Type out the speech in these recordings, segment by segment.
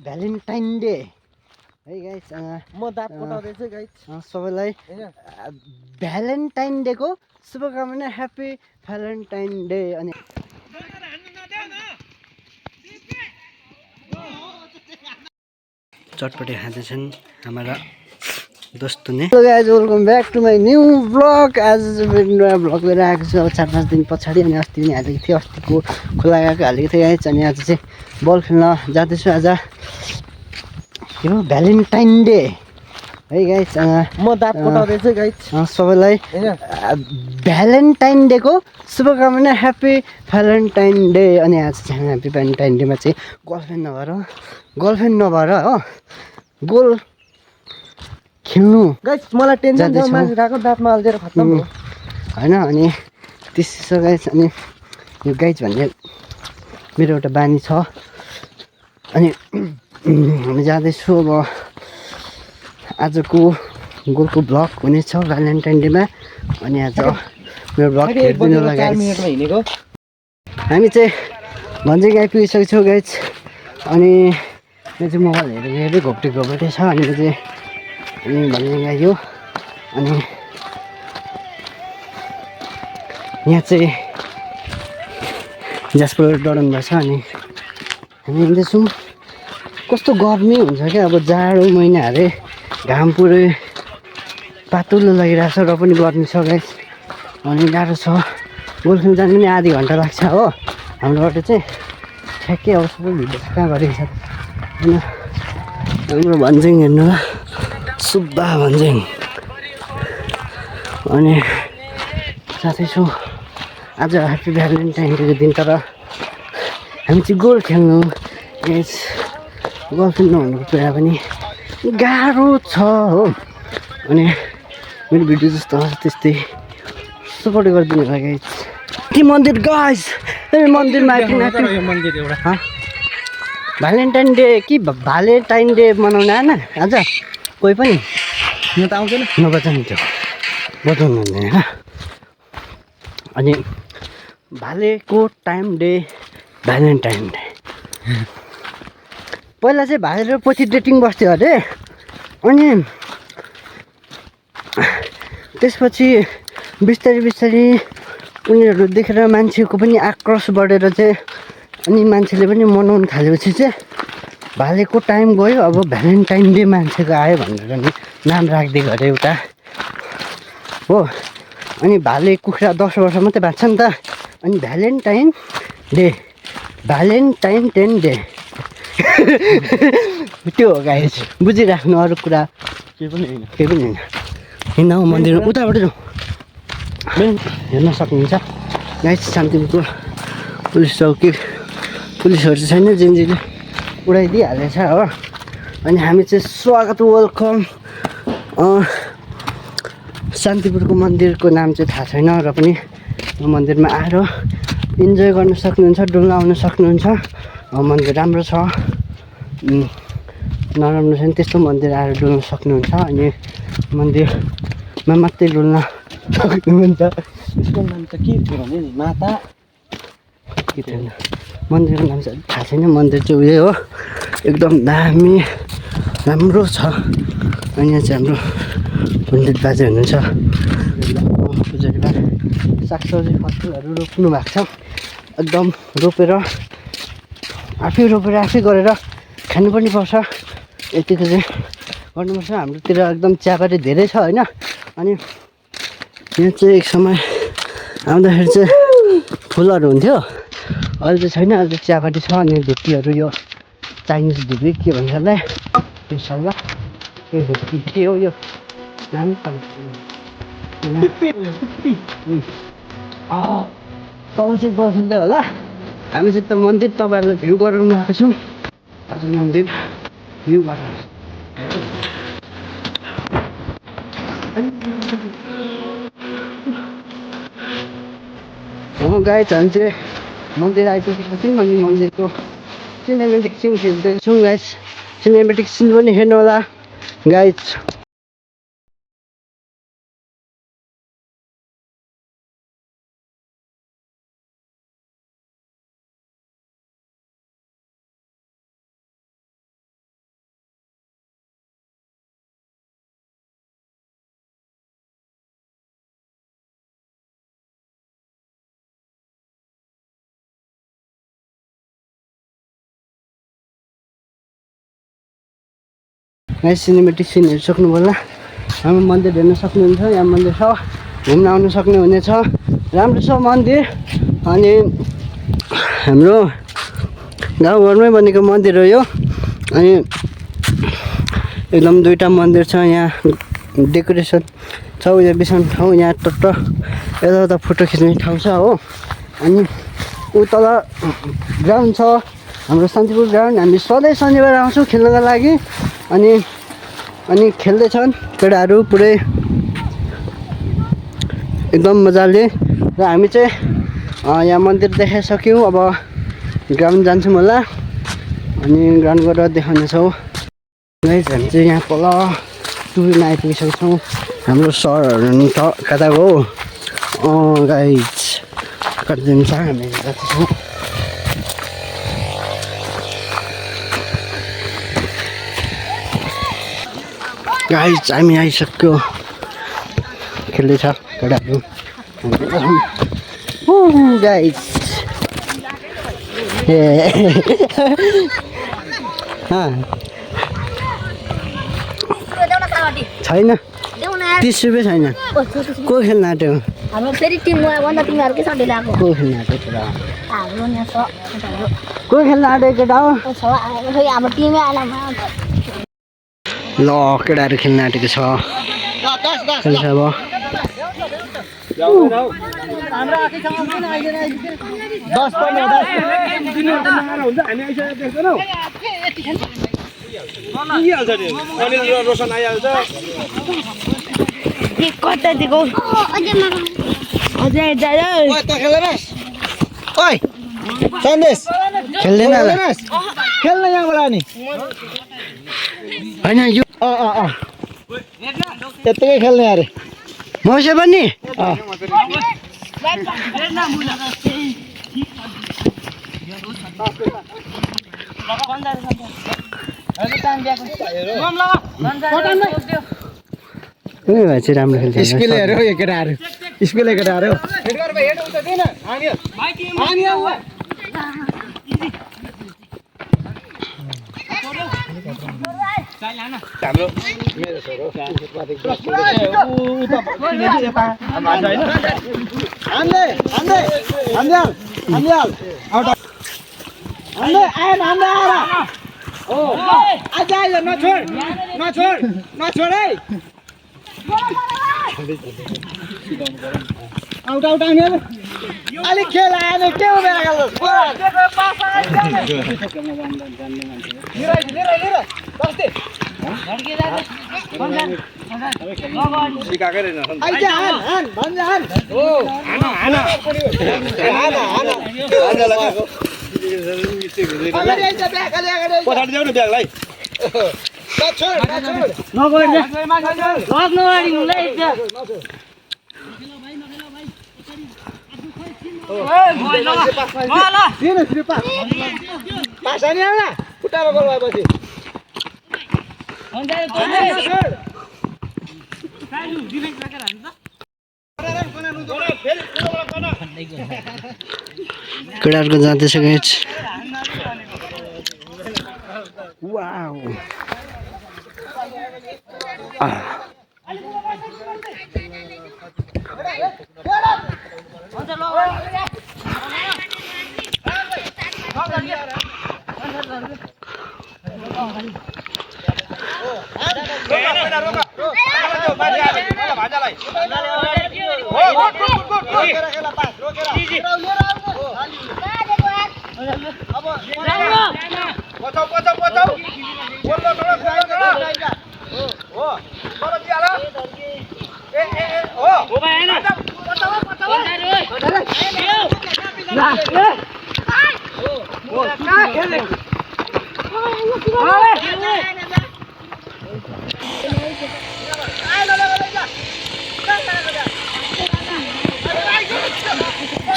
Valentine day है guys म दाँत कोटाउँदैछु गाइस सबैलाई भ्यालेन्टाइन डेको शुभकामना ह्याप्पी भ्यालेन्टाइन डे अनि चटपटे खाँदैछन् हाम्रा दोस्तोले। Hello guys welcome back to my new blog. आज नयाँ ब्लग लिएर आएको छु अब 4-5 दिन पछाडि। अनि अस्ति पनि हालेको थिएँ, अस्तिको खोला गएको हालेको थिएँ गाइस। अनि आज चाहिँ बल खेल्न जाँदैछु। आज के हो भ्यालेन्टाइन डे है गाइस। म दाँत कोटाउँदैछु गाइस सबैलाई भ्यालेन्टाइन डेको शुभकामना ह्याप्पी भ्यालेन्टाइन डे। अनि आज चाहिँ ह्याप्पी भ्यालेन्टाइन डेमा चाहिँ गर्लफ्रेन्ड नभएर हो गोल खेल्नु गाइस। मलाई टेन्सन छ, मान्छे राको दाँतमा हाल्दिएर खत्तम हो होइन। अनि त्यसो गाइस। अनि यो गाइस भन्ने मेरो एउटा बानी छ। अनि हामी जाँदैछु अब आजको गोलको ब्लग हुनेछ भ्यालेन्टाइन डेमा। अनि आज मेरो ब्लग हेरिदिनुलाई गाइस हामी चाहिँ भन्ज्याङ आइपुगिसकेको छौँ गाइस। अनि यो चाहिँ मोबाइल हेरेर घोप्टेको छ। अनि यो चाहिँ भन्ज्याङ आयो। अनि यहाँ चाहिँ जाजपुर डराउनु भएको छ। अनि हामी हिँड्दैछौँ। कस्तो गर्मी हुन्छ क्या अब जाडो महिना अरे घाम पुरै पातुलो लागिरहेको छ र पनि गर्मी छ गाइस। अनि गाह्रो छ गोल खेल्न जानु पनि आधी घन्टा लाग्छ हो हाम्रोबाट चाहिँ ठ्याक्कै। अब सबै भिडियो कहाँ गरेको छ होइन हाम्रो भन्ज्याङ हेर्नु ल सुब्बा भन्ज्याङ। अनि साथै छु आज ह्याप्पी भ्यालेन्टाइन डेको दिन। तर हामी चाहिँ गोल खेल्नु यस गर्लफ्रेन्ड नहुनुको कुरा पनि गाह्रो छ हो। अनि मेरो भिडियो जस्तो त्यस्तै सपोर्ट गरिदिनु होला गाइस। के मन्दिर गाइस मन्दिरमा आइपुग्नु मन्दिर एउटा भ्यालेन्टाइन डे कि भ्यालेन्टाइन डे मनाउन आएन आज कोही पनि? यहाँ त आउँदैन नबजाउनु त्यो बजाउनु हुँदैन होइन। अनि भालेको टाइम डे भ्यालेन्टाइन डे। पहिला चाहिँ भाले र पछि डेटिङ बस्थ्यो अरे। अनि त्यसपछि बिस्तारै उनीहरू देखेर मान्छेको पनि आक्रोश बढेर चाहिँ अनि मान्छेले पनि मनाउनु थालेपछि चाहिँ भालेको टाइम गयो अब भ्यालेन्टाइन डे मान्छेको आयो भनेर नि नाम राखिदिएको अरे एउटा हो। अनि भाले कुखुरा 10 वर्ष मात्रै बाँच्छ नि त। अनि भ्यालेन्टाइन डे त्यो हो गाइस बुझिराख्नु। अरू कुरा केही पनि होइन हिँड्न हौ मन्दिरमा उताबाट जाउँ हेर्न सक्नुहुन्छ गाइस। शान्तिपुरको पुलिस चौकी पुलिसहरू चाहिँ छैन जिन्जीले उडाइदिइहालेछ हो। अनि हामी चाहिँ स्वागत वेलकम शान्तिपुरको मन्दिरको नाम चाहिँ थाहा छैन र पनि यो मन्दिरमा आएर इन्जोय गर्न सक्नुहुन्छ, डुल्न आउन सक्नुहुन्छ। मन्दिर राम्रो छ नराम्रो छैन त्यस्तो मन्दिर आएर डुल्न सक्नुहुन्छ। अनि मन्दिरमा मात्रै डुल्न सक्नुहुन्छ। यसको नाम त के थियो भने नि माता के थिएन मन्दिरको नाम चाहिँ थाहा छैन। मन्दिर चाहिँ उयो हो एकदम दामी राम्रो छ। अनि यहाँ चाहिँ हाम्रो पण्डित बाजे हुनुहुन्छ पुजारी बा सागसब्जी फसलहरू रोप्नु भएको छ। एकदम रोपेर आफै गरेर खानु पनि पर्छ। यतिको चाहिँ गर्नुपर्छ। हाम्रोतिर एकदम चियाबारी धेरै छ होइन। अनि यहाँ चाहिँ एक समय आउँदाखेरि चाहिँ फुलहरू हुन्थ्यो, अहिले चाहिँ छैन। अहिले चियाबारी छ। अनि धुप्पीहरू यो चाइनिज धुप्पी के भन्छ होला त्यो सल्लाह त्यो धुप्पी के हो यो नाम तपाईँ चाहिँ बस्दै होला। हामी चाहिँ त मन्दिर तपाईँहरूलाई भ्यू गराउनु आएको छौँ। आज मन्दिर भ्यू गराउनु हो गाइस। हामी चाहिँ मन्दिर आइपुगेको थियौँ। अनि मन्दिरको सिनेमेटिक सिन खिच्दैछौँ गाइस। सिनेमेटिक सिन पनि हेर्नु होला गाइज। गाइज सिनेमेटिक सिन हेरिसक्नु होला। हाम्रो मन्दिर हेर्न सक्नुहुन्छ, यहाँ मन्दिर छ, घुम्न आउनु सक्ने हुनेछ। राम्रो छ मन्दिर। अनि हाम्रो गाउँघरमै बनेको मन्दिर हो यो। अनि एकदम दुईटा मन्दिर छ, यहाँ डेकोरेसन छ, उयो बिसाउने ठाउँ, यहाँ टट्ट यता फोटो खिच्ने ठाउँ छ हो। अनि ऊ तल ग्राउन्ड छ, हाम्रो शान्तिपुर ग्राउन्ड। हामी सधैँ शनिबार आउँछौँ खेल्नको लागि। अनि खेल्दैछन् केटाहरू पुरै एकदम मजाले। र हामी चाहिँ यहाँ मन्दिर देखाइसक्यौँ, अब ग्राउन्ड जान्छौँ होला। अनि ग्राउन्ड गएर देखाउनेछौँ। गाइज हामी चाहिँ यहाँ तल टुरमा आइपुगिसकेको छौँ। हाम्रो सरहरू त कता गयो गाइज कतिदिन छ हामी जाँदैछौँ। गाइज हामी आइसक्यो, खेल्दैछ केटाहरू गाइज। छैन 30 रुपियाँ छैन। को खेल्न आँट्यो? हाम्रो फेरि टिम भन्दा तिमीहरूकै सधैँ ल्याएको को खेल्न आँट्यो केटा? हाम्रो यहाँ छ केटाहरू को खेल्न आँट्यो केटा हो? छ फेरि हाम्रो टिमै आएन। ल केटाहरू खेल्न आँटेको छ, खेल्छ अब। खेल्दैन खेल्न यहाँबाट नि होइन यो त्यत्तिकै खेल्ने अरे मौसे पनि कुनै भए चाहिँ राम्रो खेल्छ। स्कुलेहरू हो यो केटाहरू, स्कुले केटाहरू। अलिक खेल आएन के हो मेरा खुट्टामा गोल भएपछि केटाहरूको जाँदैछ गाइज। वाउ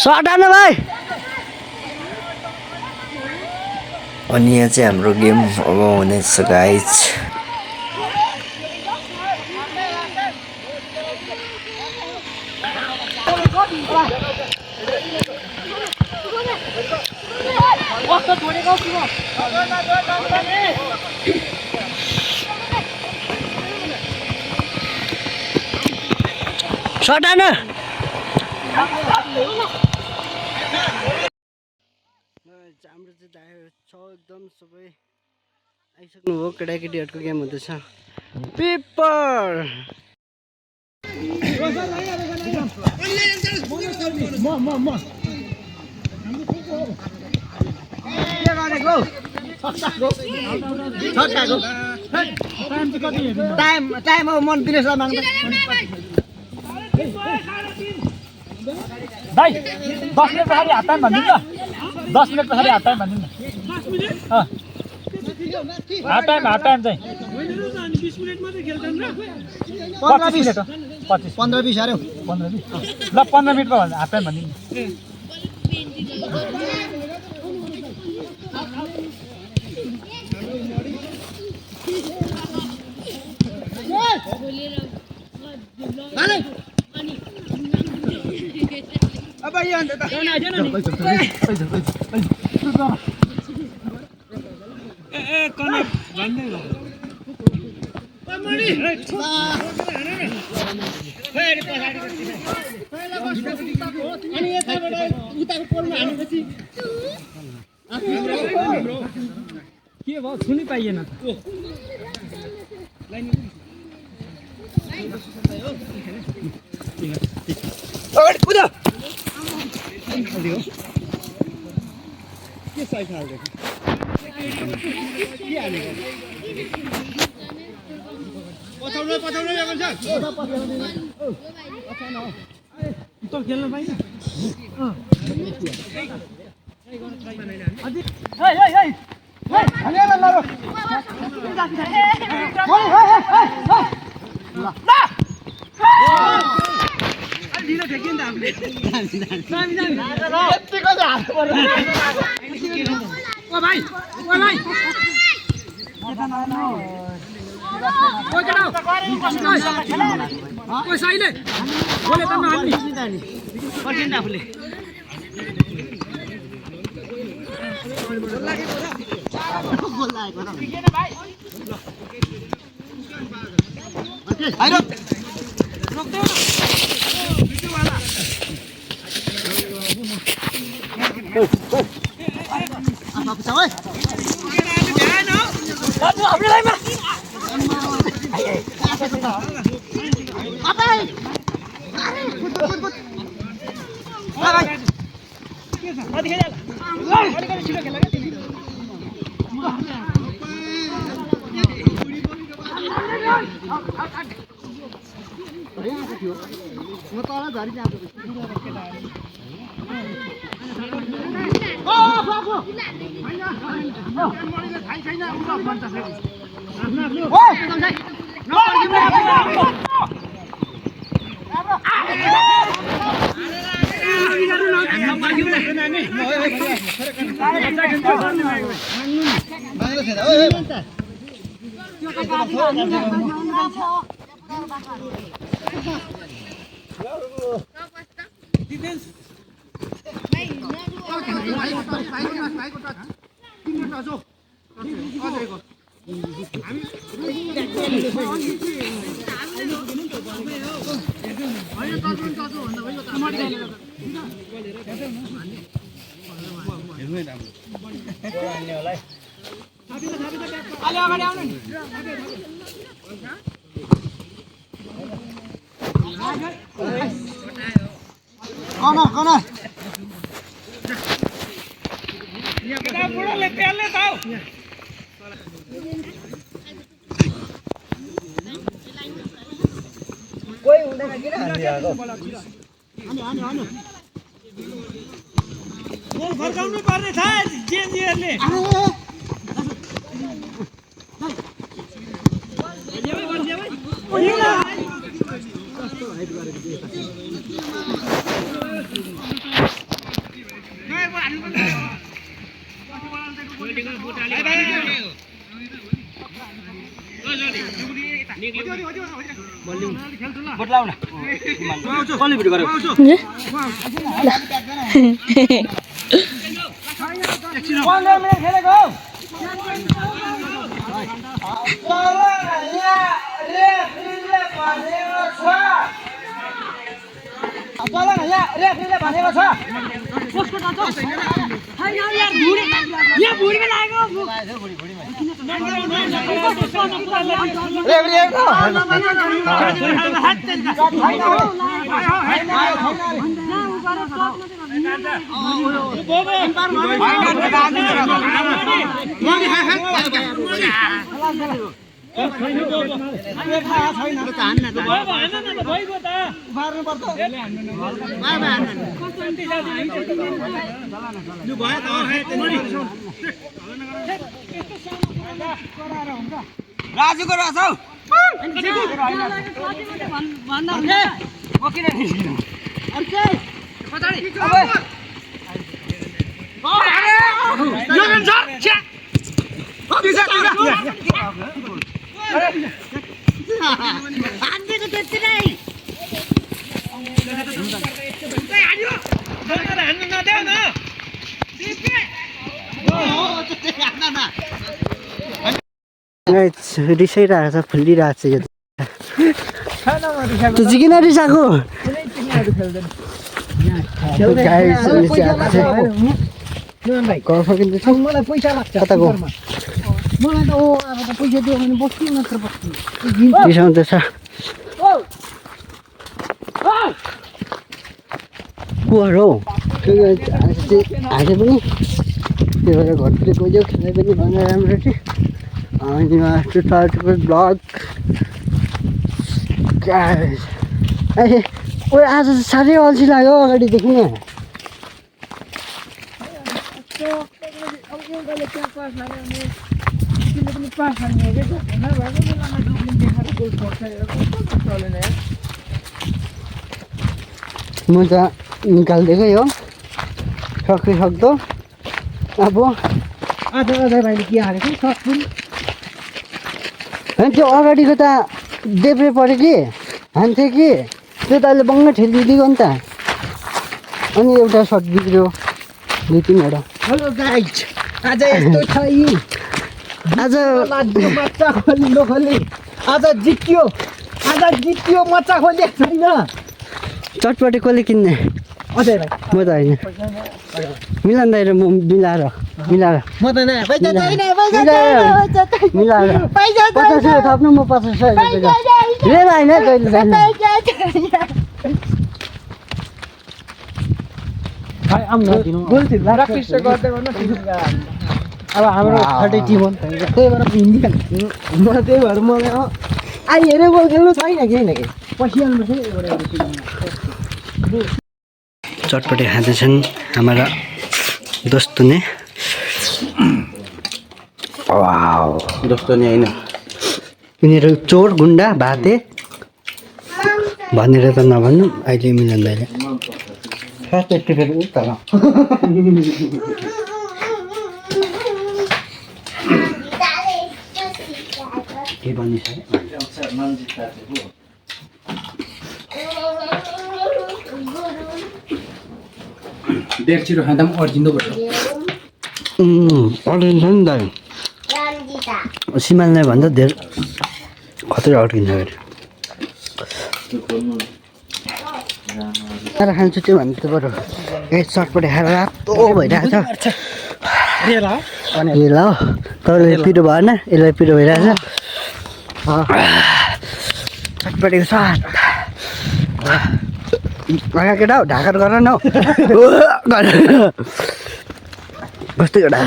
सर्ट हान्नु भाइ अनि यहाँ चाहिँ हाम्रो गेम अब हुनेछ गाइज सर्ट हान्नु हाम्रो चाहिँ दाइ छ एकदम सबै आइसक्नुभयो केटाकेटीहरूको गेम हुँदैछ पेपर टाइम अब मन दिनेछ माग्दा भाइ 10 मिनट पछाडि हाफ टाइम भनिदिनु न 10 मिनट पछाडि हाफ टाइम भनिदिनु न हाफ टाइम चाहिँ 20 मिनेट मात्रै खेल्छन् र 15 मिनेट हो 15 20 हार्यो 15 20 ल 15 मिनेटको हाफ टाइम भनिदिनु अब यहाँ अन्त अनि यताबाट उताको पोलमा हानेपछि के भयो छुनी पाइएन अगाडि कुद के साइड हाल्दै के हालेको पछाउन त खेल्न पाइन ढिलो ठेक्यो नि त हामीले यतिको चाहिँ हाल्नु पर्यो ओ भाइ ओइ साइले बोले त नहाल्ने पर्दैन आफूले गोल लागेको न आइरो रोक्दै apa bisa woi aduh ambil lagi mas apa put mati kaya म तल झरी जान्छु Corner. Kita pulang letih tahu. Koi udah lagi dah. Anu. Mau फर्काउनु पर्ने छ जेएनजीहरुले राजुको रस हौ रिसाइरहेको छ फुलिरहेको छ यो त्यो चाहिँ किन रिसाएको मलाई पैसा लाग्छ कताको मलाई त अब त पैसा दियो भने बस्नु मात्र बस्नु रिसाउँदैछ कुवाहरू हाजे पनि त्यो भएर घरतिर गइदियो खेल्दै पनि भनेर राम्रो थियो अनि मास्टर सार्टको ब्लग ओ आज साह्रै अल्छी लाग्यो अगाडिदेखि नै म त निकालिदिएकै हो सक्दो अब अझै भाइले के हालेको सक्छुन् होइन त्यो अगाडिको त देब्रे पऱ्यो कि हान्थ्यो कि त्यो त अहिले बङ्ग ठेलिदिएको नि त अनि एउटा सर्ट बिग्रियो 2-3 हेलो गाइज आज यस्तो छ यी आज लाजको मच्चा खोली नखोली आज जित्यो मच्चा खोलेको छैन चटपटे कसले किन्ने अझै भाइ म त होइन मिलन दाइ र म मिलाएर म त नै पैसा छैन मिलाएर 50 रुपियाँ थप्नु म 50 रुपियाँ लिएर होइन कहिले जाने अब हाम्रो 30 टिम हो नि त त्यही भएर हिन्दी म त्यही भएर मलाई आई हेरेर बल खेल्नु छैन केही न केही पसिहाल्नु चटपटे खाँदैछन् हाम्रा दोस्तो ने दोस्तो नि होइन यिनीहरू चोर गुन्डा भाते भनेर त नभन्नु अहिले मिलन दाइले के भनिस डेढ छिटो खाँदा पनि अर्जिँदो भयो अड्किन्छ नि दाइ सिमाललाई भन्दा धेरै खतरा अड्किन्छ फेरि खाएर खान्छु त्यो भन्दा त बरु चटपटे खाएर रातो भइरहेको छ ल तपाईँले पिरो भएन यसलाई पिरो भइरहेछ चटपटेको साथ केटा हौ ढाकर गर न हौ कस्तो केटा